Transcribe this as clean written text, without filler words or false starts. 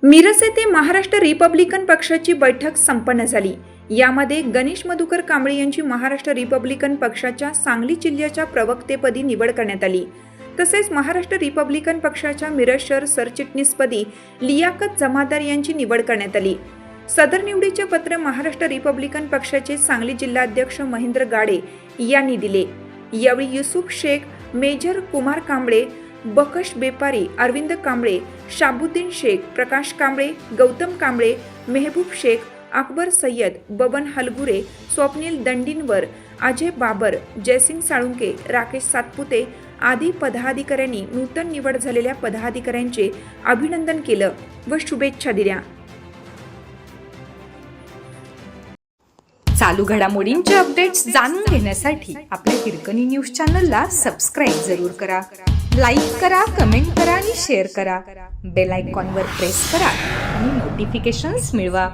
मिरज येथे महाराष्ट्र रिपब्लिकन पक्षाची बैठक संपन्न झाली। यामध्ये गणेश मधुकर कांबळे यांची महाराष्ट्र रिपब्लिकन पक्षाच्या सांगली जिल्ह्याच्या प्रवक्तेपदी निवड करण्यात आली। तसेच महाराष्ट्र रिपब्लिकन पक्षाच्या मिरज शहर सरचिटणीसपदी लियाकत जमादार यांची निवड करण्यात आली। सदर निवडीचे पत्र महाराष्ट्र रिपब्लिकन पक्षाचे सांगली जिल्हाध्यक्ष महेंद्र गाडे यांनी दिले। यावेळी युसुफ शेख, मेजर कुमार कांबळे, बकश बेपारी, अरविंद कांबळे, शाबुद्दीन शेख, प्रकाश कांबळे, गौतम कांबळे, मेहबूब शेख, अकबर सय्यद, बबन हलगुरे, स्वप्नील दंडीनवर, अजय बाबर, जयसिंग साळुंके, राकेश सातपुते आदी पदाधिकाऱ्यांनी नूतन निवड झालेल्या पदाधिकाऱ्यांचे अभिनंदन केलं व शुभेच्छा दिल्या। चालू घडामोडींचे अपडेट्स जाणून घेण्यासाठी आपल्या हिरकणी न्यूज चॅनलला सबस्क्राईब जरूर करा। लाईक करा, कमेंट करा आणि शेअर करा। बेल आयकॉनवर प्रेस करा आणि नोटिफिकेशन्स मिळवा।